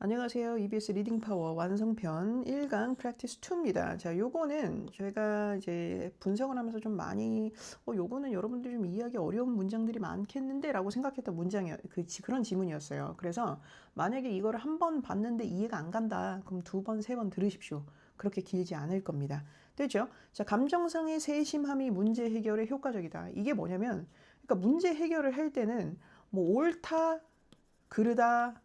안녕하세요. EBS 리딩 파워 완성편 1강 프랙티스 2입니다. 자, 요거는 저희가 이제 분석을 하면서 좀 많이 요거는 여러분들이 좀 이해하기 어려운 문장들이 많겠는데 라고 생각했던 그런 지문이었어요. 그래서 만약에 이거를 한 번 봤는데 이해가 안 간다. 그럼 두 번, 세 번 들으십시오. 그렇게 길지 않을 겁니다. 됐죠? 자, 감정상의 세심함이 문제 해결에 효과적이다. 이게 뭐냐면, 그러니까 문제 해결을 할 때는 뭐 옳다, 그르다,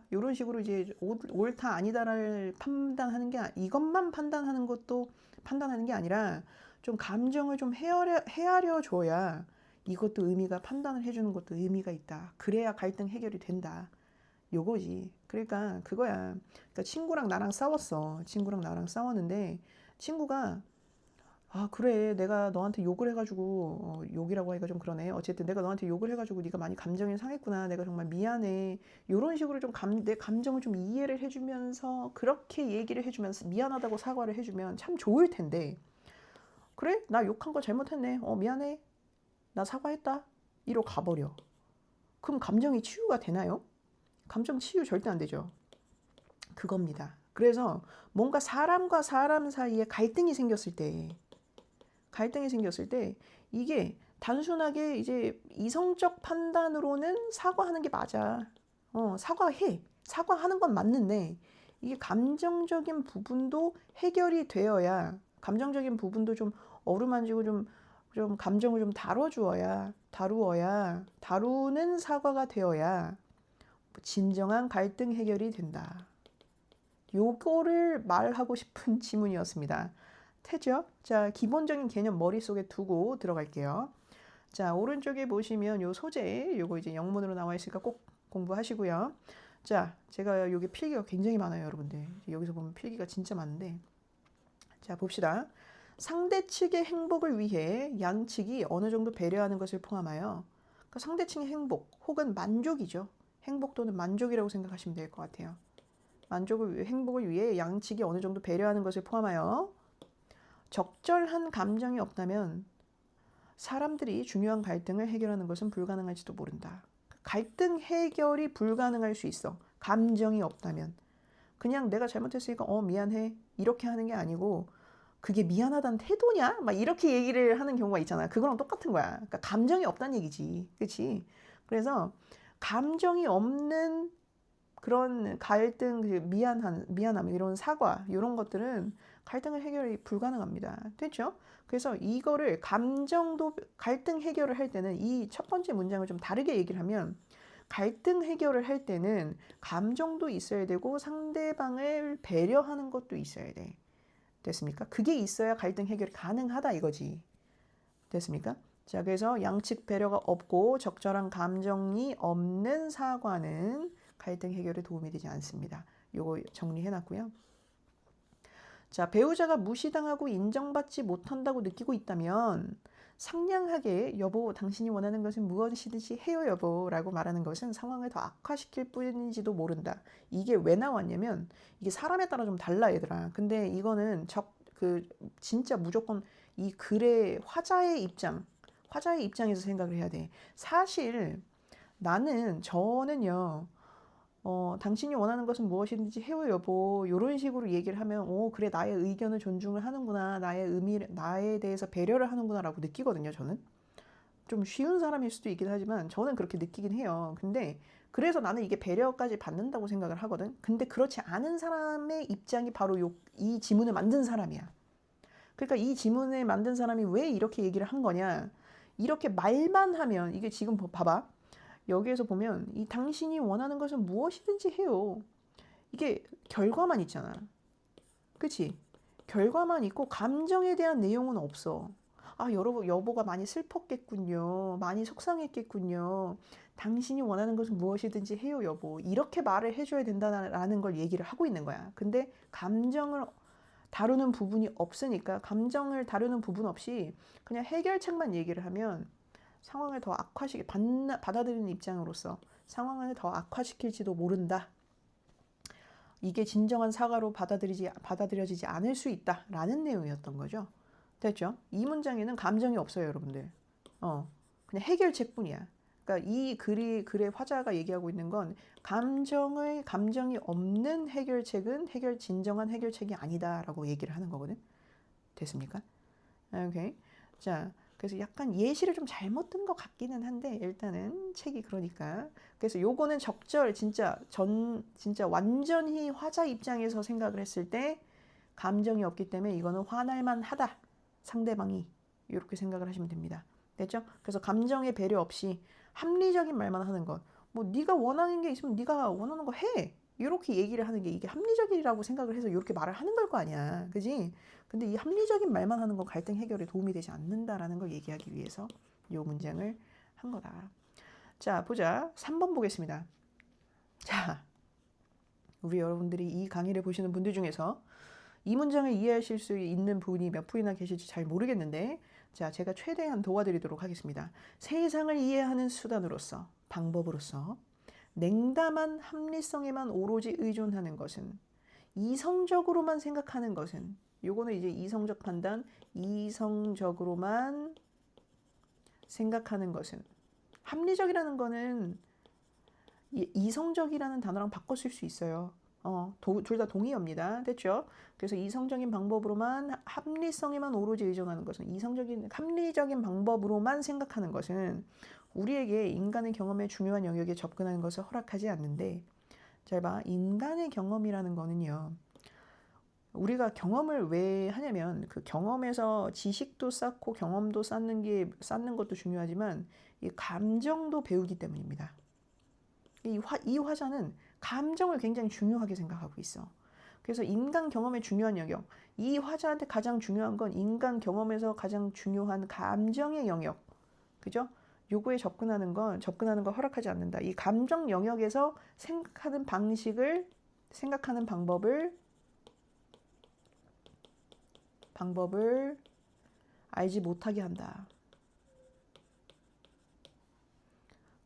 이런 식으로 이제 옳다 아니다를 판단하는 게 이것만 판단하는 게 아니라 좀 감정을 좀 헤아려 줘야 이것도 의미가 판단을 해주는 것도 의미가 있다. 그래야 갈등 해결이 된다. 요거지. 그러니까 그거야. 그러니까 친구랑 나랑 싸웠어. 친구랑 나랑 싸웠는데 친구가 그래. 내가 너한테 욕을 해가지고, 욕이라고 하기가 좀 그러네. 어쨌든 내가 너한테 욕을 해가지고 네가 많이 감정이 상했구나. 내가 정말 미안해. 이런 식으로 좀 내 감정을 좀 이해를 해주면서, 그렇게 얘기를 해주면서, 미안하다고 사과를 해주면 참 좋을 텐데, 그래? 나 욕한 거 잘못했네. 미안해. 나 사과했다. 이로 가버려. 그럼 감정이 치유가 되나요? 감정 치유 절대 안 되죠. 그겁니다. 그래서 뭔가 사람과 사람 사이에 갈등이 생겼을 때 이게 단순하게 이제 이성적 판단으로는 사과하는 게 맞아. 사과해. 사과하는 건 맞는데 이게 감정적인 부분도 해결이 되어야 감정적인 부분도 좀 어루만지고 좀 감정을 좀 다루는 사과가 되어야 진정한 갈등 해결이 된다. 요거를 말하고 싶은 지문이었습니다. 태죠? 자, 기본적인 개념 머릿속에 두고 들어갈게요. 자, 오른쪽에 보시면 요 소재, 요거 이제 영문으로 나와 있으니까 꼭 공부하시고요. 자, 제가 여기 필기가 굉장히 많아요, 여러분들. 여기서 보면 필기가 진짜 많은데. 자, 봅시다. 상대 측의 행복을 위해 양측이 어느 정도 배려하는 것을 포함하여, 그러니까 상대 측의 행복 혹은 만족이죠. 행복 또는 만족이라고 생각하시면 될 것 같아요. 행복을 위해 양측이 어느 정도 배려하는 것을 포함하여 적절한 감정이 없다면 사람들이 중요한 갈등을 해결하는 것은 불가능할지도 모른다. 갈등 해결이 불가능할 수 있어. 감정이 없다면. 그냥 내가 잘못했으니까 미안해 이렇게 하는 게 아니고 그게 미안하다는 태도냐? 막 이렇게 얘기를 하는 경우가 있잖아. 그거랑 똑같은 거야. 그러니까 감정이 없다는 얘기지. 그렇지? 그래서 감정이 없는 그런 갈등, 미안함, 이런 사과, 이런 것들은 갈등을 해결이 불가능합니다. 됐죠? 그래서 이거를 갈등 해결을 할 때는 이 첫 번째 문장을 좀 다르게 얘기를 하면 갈등 해결을 할 때는 감정도 있어야 되고 상대방을 배려하는 것도 있어야 돼. 됐습니까? 그게 있어야 갈등 해결이 가능하다 이거지. 됐습니까? 자, 그래서 양측 배려가 없고 적절한 감정이 없는 사과는 갈등 해결에 도움이 되지 않습니다. 요거 정리해놨고요. 자, 배우자가 무시당하고 인정받지 못한다고 느끼고 있다면 상냥하게 여보, 당신이 원하는 것은 무엇이든지 해요 여보 라고 말하는 것은 상황을 더 악화시킬 뿐인지도 모른다. 이게 왜 나왔냐면 이게 사람에 따라 좀 달라 얘들아. 근데 이거는 진짜 무조건 이 글의 화자의 입장에서 생각을 해야 돼. 사실 저는요 당신이 원하는 것은 무엇이든지 해요 여보 이런 식으로 얘기를 하면 그래 나의 의견을 존중을 하는구나 나에 대해서 배려를 하는구나 라고 느끼거든요. 저는 좀 쉬운 사람일 수도 있긴 하지만 저는 그렇게 느끼긴 해요. 근데 그래서 나는 이게 배려까지 받는다고 생각을 하거든. 근데 그렇지 않은 사람의 입장이 바로 이 지문을 만든 사람이야. 그러니까 이 지문을 만든 사람이 왜 이렇게 얘기를 한 거냐, 이렇게 말만 하면 이게 지금 봐봐, 여기에서 보면 이 당신이 원하는 것은 무엇이든지 해요. 이게 결과만 있잖아. 그치? 결과만 있고 감정에 대한 내용은 없어. 여보가 많이 슬펐겠군요. 많이 속상했겠군요. 당신이 원하는 것은 무엇이든지 해요, 여보. 이렇게 말을 해줘야 된다라는 걸 얘기를 하고 있는 거야. 근데 감정을 다루는 부분이 없으니까, 감정을 다루는 부분 없이 그냥 해결책만 얘기를 하면 상황을 더 받아들이는 입장으로서 상황을 더 악화시킬지도 모른다. 이게 진정한 사과로 받아들여지지 않을 수 있다라는 내용이었던 거죠. 됐죠? 이 문장에는 감정이 없어요, 여러분들. 그냥 해결책뿐이야. 그러니까 이 글의 화자가 얘기하고 있는 건 감정이 없는 해결책은 진정한 해결책이 아니다라고 얘기를 하는 거거든. 됐습니까? 오케이. 자, 그래서 약간 예시를 좀 잘못 든 것 같기는 한데 일단은 책이 그러니까 그래서 요거는 진짜 완전히 화자 입장에서 생각을 했을 때 감정이 없기 때문에 이거는 화날만 하다. 상대방이 이렇게 생각을 하시면 됩니다. 됐죠? 그래서 감정의 배려 없이 합리적인 말만 하는 것. 뭐 네가 원하는 게 있으면 네가 원하는 거 해. 이렇게 얘기를 하는 게 이게 합리적이라고 생각을 해서 이렇게 말을 하는 걸 거 아니야. 그지? 근데 이 합리적인 말만 하는 건 갈등 해결에 도움이 되지 않는다라는 걸 얘기하기 위해서 이 문장을 한 거다. 자, 보자. 3번 보겠습니다. 자, 우리 여러분들이 이 강의를 보시는 분들 중에서 이 문장을 이해하실 수 있는 분이 몇 분이나 계실지 잘 모르겠는데 자, 제가 최대한 도와드리도록 하겠습니다. 세상을 이해하는 수단으로서, 방법으로서 냉담한 합리성에만 오로지 의존하는 것은 이성적으로만 생각하는 것은 요거는 이제 이성적 판단, 이성적으로만 생각하는 것은 합리적이라는 거는 이성적이라는 단어랑 바꿔 쓸 수 있어요. 둘 다 동의어입니다. 됐죠? 그래서 이성적인 방법으로만 합리성에만 오로지 의존하는 것은 합리적인 방법으로만 생각하는 것은 우리에게 인간의 경험에 중요한 영역에 접근하는 것을 허락하지 않는데 잘 봐. 인간의 경험이라는 거는요. 우리가 경험을 왜 하냐면 그 경험에서 지식도 쌓고 경험도 쌓는 것도 중요하지만 이 감정도 배우기 때문입니다. 이 화자는 감정을 굉장히 중요하게 생각하고 있어. 그래서 인간 경험의 중요한 영역, 이 화자한테 가장 중요한 건 인간 경험에서 가장 중요한 감정의 영역, 그죠? 요거에 접근하는 걸 허락하지 않는다. 이 감정 영역에서 생각하는 방법을 알지 못하게 한다.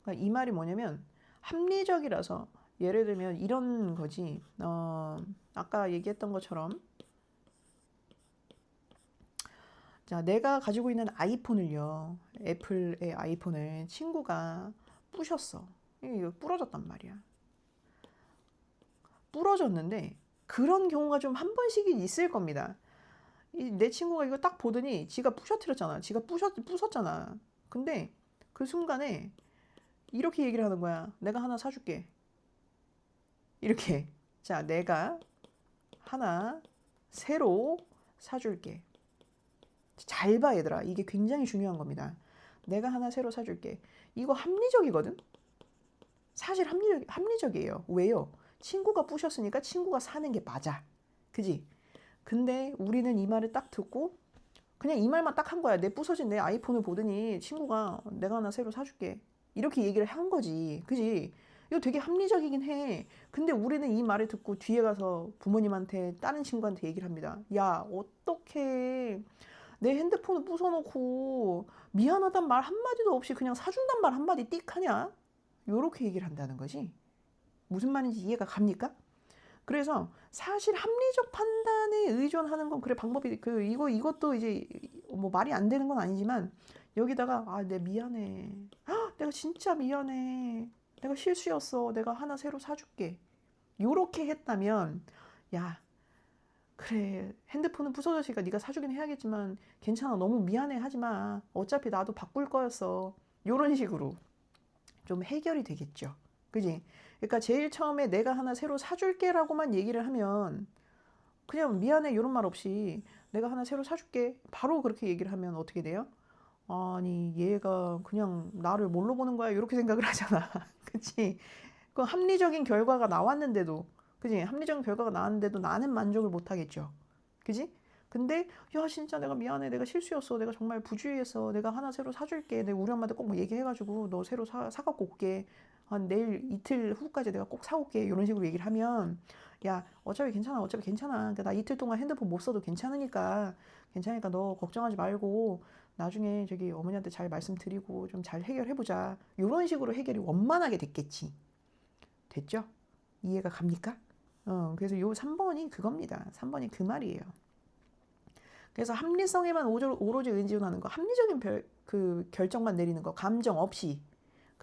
그러니까 이 말이 뭐냐면 합리적이라서 예를 들면 이런 거지. 아까 얘기했던 것처럼 자, 내가 가지고 있는 아이폰을요. 애플의 아이폰을 친구가 부셨어. 이거 부러졌단 말이야. 부러졌는데 그런 경우가 좀 한 번씩은 있을 겁니다. 내 친구가 이거 딱 보더니 지가 부셔뜨렸잖아. 지가 부쉈잖아. 근데 그 순간에 이렇게 얘기를 하는 거야. 내가 하나 사줄게. 이렇게. 자, 내가 하나 새로 사줄게. 잘 봐, 얘들아. 이게 굉장히 중요한 겁니다. 내가 하나 새로 사줄게. 이거 합리적이거든? 사실 합리적이에요. 왜요? 친구가 부셨으니까 친구가 사는 게 맞아. 그지? 근데 우리는 이 말을 딱 듣고 그냥 이 말만 딱 한 거야. 내 부서진 내 아이폰을 보더니 친구가 내가 하나 새로 사줄게. 이렇게 얘기를 한 거지. 그지? 이거 되게 합리적이긴 해. 근데 우리는 이 말을 듣고 뒤에 가서 부모님한테 다른 친구한테 얘기를 합니다. 야, 어떻게 내 핸드폰을 부숴놓고 미안하단 말 한마디도 없이 그냥 사준단 말 한마디 띡 하냐? 요렇게 얘기를 한다는 거지. 무슨 말인지 이해가 갑니까? 그래서 사실 합리적 판단에 의존하는 건 그래 방법이 이것도 이제 뭐 말이 안 되는 건 아니지만 여기다가 내 미안해. 내가 진짜 미안해. 내가 실수였어. 내가 하나 새로 사줄게. 요렇게 했다면 야 그래 핸드폰은 부서졌으니까 네가 사주긴 해야겠지만 괜찮아 너무 미안해 하지 마. 어차피 나도 바꿀 거였어. 요런 식으로 좀 해결이 되겠죠. 그지? 그러니까 제일 처음에 내가 하나 새로 사줄게 라고만 얘기를 하면 그냥 미안해 이런 말 없이 내가 하나 새로 사줄게 바로 그렇게 얘기를 하면 어떻게 돼요? 아니 얘가 그냥 나를 뭘로 보는 거야 이렇게 생각을 하잖아. 그치? 그 합리적인 결과가 나왔는데도 그지? 합리적인 결과가 나왔는데도 나는 만족을 못 하겠죠. 그지? 근데 야 진짜 내가 미안해 내가 실수였어 내가 정말 부주의했어 내가 하나 새로 사줄게 내가 우리 엄마한테 꼭 얘기해가지고 너 새로 사갖고 올게 한 내일 이틀 후까지 내가 꼭 사올게 이런 식으로 얘기를 하면 야 어차피 괜찮아 그러니까 나 이틀 동안 핸드폰 못 써도 괜찮으니까 너 걱정하지 말고 나중에 저기 어머니한테 잘 말씀드리고 좀 잘 해결해보자 이런 식으로 해결이 원만하게 됐겠지. 됐죠? 이해가 갑니까? 그래서 요 3번이 그겁니다. 3번이 그 말이에요. 그래서 합리성에만 오로지 의존하는 거, 합리적인 그 결정만 내리는 거, 감정 없이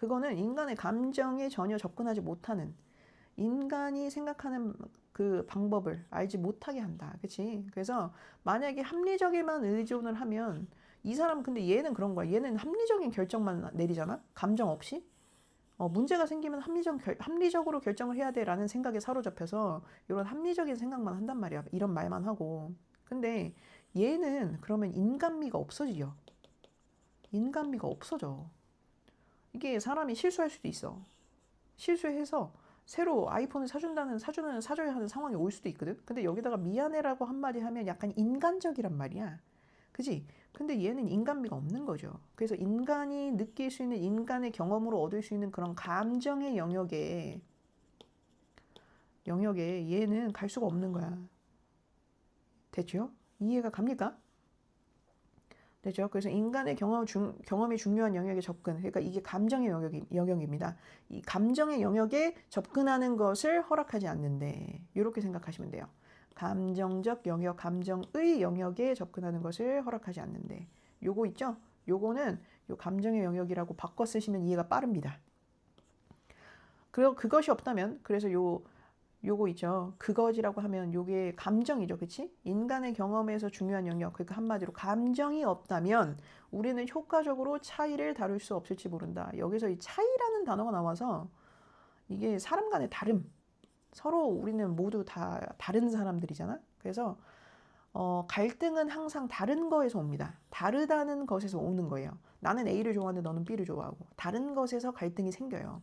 그거는 인간의 감정에 전혀 접근하지 못하는, 인간이 생각하는 그 방법을 알지 못하게 한다. 그치? 그래서 만약에 합리적에만 의존을 하면 이 사람, 근데 얘는 그런 거야. 얘는 합리적인 결정만 내리잖아? 감정 없이? 문제가 생기면 합리적으로 결정을 해야 돼라는 생각에 사로잡혀서 이런 합리적인 생각만 한단 말이야. 이런 말만 하고. 근데 얘는 그러면 인간미가 없어지죠. 인간미가 없어져. 이게 사람이 실수할 수도 있어. 실수해서 새로 아이폰을 사줘야 하는 상황이 올 수도 있거든. 근데 여기다가 미안해라고 한마디 하면 약간 인간적이란 말이야. 그지? 근데 얘는 인간미가 없는 거죠. 그래서 인간이 느낄 수 있는, 인간의 경험으로 얻을 수 있는 그런 감정의 영역에 얘는 갈 수가 없는 거야. 됐죠? 이해가 갑니까? 됐죠? 그래서 인간의 경험이 중요한 영역에 접근. 그러니까 이게 감정의 영역입니다. 이 감정의 영역에 접근하는 것을 허락하지 않는데, 이렇게 생각하시면 돼요. 감정적 영역, 감정의 영역에 접근하는 것을 허락하지 않는데. 요거 있죠? 요거는 요 감정의 영역이라고 바꿔 쓰시면 이해가 빠릅니다. 그리고 그것이 없다면, 그래서 요거 있죠. 그거지라고 하면 요게 감정이죠. 그치? 인간의 경험에서 중요한 영역. 그러니까 한마디로 감정이 없다면 우리는 효과적으로 차이를 다룰 수 없을지 모른다. 여기서 이 차이라는 단어가 나와서 이게 사람 간의 다름. 서로 우리는 모두 다 다른 사람들이잖아. 그래서 갈등은 항상 다른 거에서 옵니다. 다르다는 것에서 오는 거예요. 나는 A를 좋아하는데 너는 B를 좋아하고. 다른 것에서 갈등이 생겨요.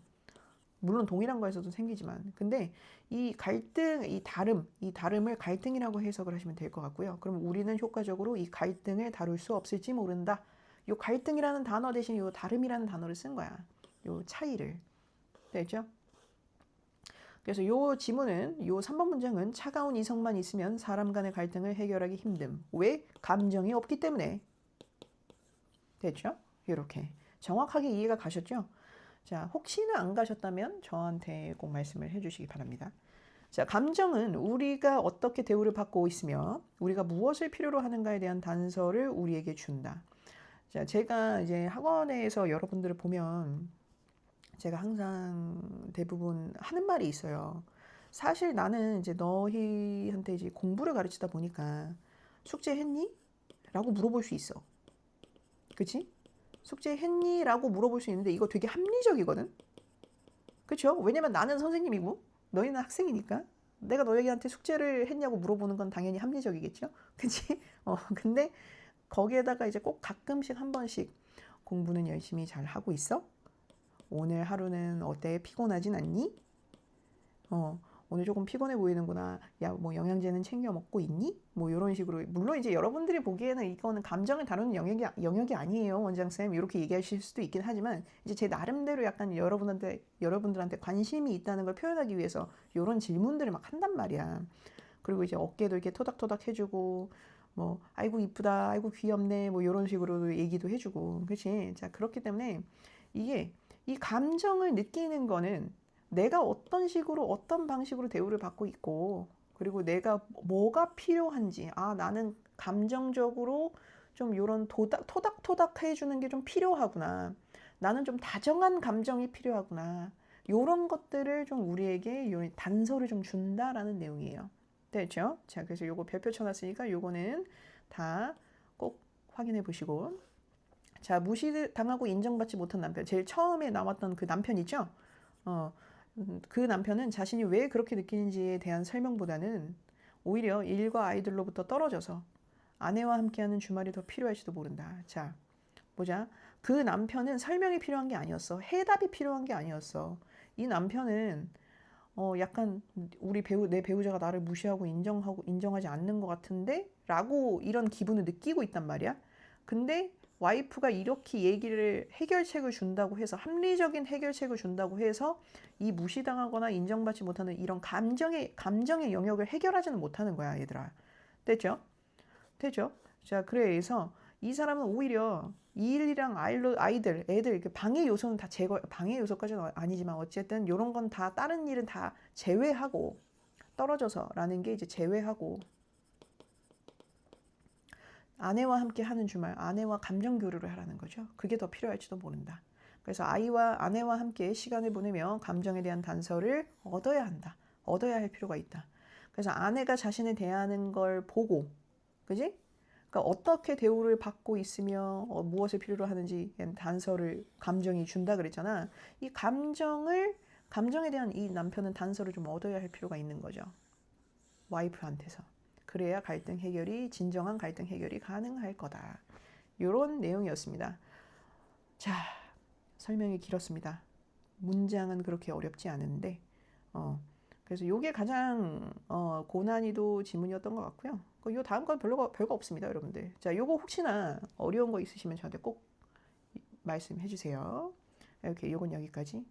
물론 동일한 거에서도 생기지만, 근데 이 갈등, 이 다름을 갈등이라고 해석을 하시면 될 것 같고요. 그럼 우리는 효과적으로 이 갈등을 다룰 수 없을지 모른다. 요 갈등이라는 단어 대신 요 다름이라는 단어를 쓴 거야. 요 차이를. 됐죠? 그래서 요 지문은, 요 3번 문장은 차가운 이성만 있으면 사람 간의 갈등을 해결하기 힘듦. 왜? 감정이 없기 때문에. 됐죠? 이렇게 정확하게 이해가 가셨죠? 자, 혹시나 안 가셨다면 저한테 꼭 말씀을 해주시기 바랍니다. 자, 감정은 우리가 어떻게 대우를 받고 있으며 우리가 무엇을 필요로 하는가에 대한 단서를 우리에게 준다. 자, 제가 이제 학원에서 여러분들을 보면 제가 항상 대부분 하는 말이 있어요. 사실 나는 이제 너희한테 이제 공부를 가르치다 보니까 숙제했니? 라고 물어볼 수 있어. 그치? 숙제했니? 라고 물어볼 수 있는데 이거 되게 합리적이거든? 그쵸? 왜냐면 나는 선생님이고 너희는 학생이니까 내가 너희한테 숙제를 했냐고 물어보는 건 당연히 합리적이겠죠? 그치? 근데 거기에다가 이제 꼭 가끔씩 한 번씩 공부는 열심히 잘 하고 있어? 오늘 하루는 어때? 피곤하진 않니? 오늘 조금 피곤해 보이는구나. 야, 뭐 영양제는 챙겨 먹고 있니? 뭐 이런 식으로. 물론 이제 여러분들이 보기에는 이거는 감정을 다루는 영역이 아니에요, 원장쌤. 이렇게 얘기하실 수도 있긴 하지만 이제 제 나름대로 약간 여러분들한테 관심이 있다는 걸 표현하기 위해서 이런 질문들을 막 한단 말이야. 그리고 이제 어깨도 이렇게 토닥토닥 해주고 뭐 아이고 이쁘다, 아이고 귀엽네, 뭐 이런 식으로 얘기도 해주고, 그렇지? 자, 그렇기 때문에 이게 이 감정을 느끼는 거는 내가 어떤 식으로 어떤 방식으로 대우를 받고 있고, 그리고 내가 뭐가 필요한지, 아, 나는 감정적으로 좀 이런 토닥토닥 해주는 게 좀 필요하구나, 나는 좀 다정한 감정이 필요하구나, 이런 것들을 좀 우리에게 요 단서를 좀 준다라는 내용이에요. 됐죠? 자, 그래서 요거 별표 쳐놨으니까 요거는 다 꼭 확인해 보시고. 자, 무시당하고 인정받지 못한 남편. 제일 처음에 나왔던 그 남편 있죠? 그 남편은 자신이 왜 그렇게 느끼는지에 대한 설명보다는 오히려 일과 아이들로부터 떨어져서 아내와 함께하는 주말이 더 필요할지도 모른다. 자, 보자. 그 남편은 설명이 필요한 게 아니었어. 해답이 필요한 게 아니었어. 이 남편은 약간 내 배우자가 나를 무시하고 인정하지 않는 것 같은데? 라고 이런 기분을 느끼고 있단 말이야. 근데 와이프가 이렇게 해결책을 준다고 해서, 합리적인 해결책을 준다고 해서 이 무시당하거나 인정받지 못하는 이런 감정의 영역을 해결하지는 못하는 거야, 얘들아. 됐죠? 됐죠? 자, 그래서 이 사람은 오히려 일이랑 애들, 방해 요소는 다 방해 요소까지는 아니지만 어쨌든 이런 건 다, 다른 일은 다 제외하고, 떨어져서라는 게 이제 제외하고, 아내와 함께 하는 주말, 아내와 감정 교류를 하라는 거죠. 그게 더 필요할지도 모른다. 그러니까 그래서 아내와 함께 시간을 보내며 감정에 대한 단서를 얻어야 한다. 얻어야 할 필요가 있다. 그래서 아내가 자신을 대하는 걸 보고, 그지? 그러니까 어떻게 대우를 받고 있으며 무엇을 필요로 하는지 단서를 감정이 준다 그랬잖아. 이 감정에 대한 이 남편은 단서를 좀 얻어야 할 필요가 있는 거죠. 와이프한테서. 그래야 진정한 갈등 해결이 가능할 거다. 이런 내용이었습니다. 자, 설명이 길었습니다. 문장은 그렇게 어렵지 않은데, 그래서 이게 가장 고난이도 지문이었던 것 같고요. 요 다음 건 별거 없습니다, 여러분들. 자, 요거 혹시나 어려운 거 있으시면 저한테 꼭 말씀해 주세요. 이렇게 요건 여기까지.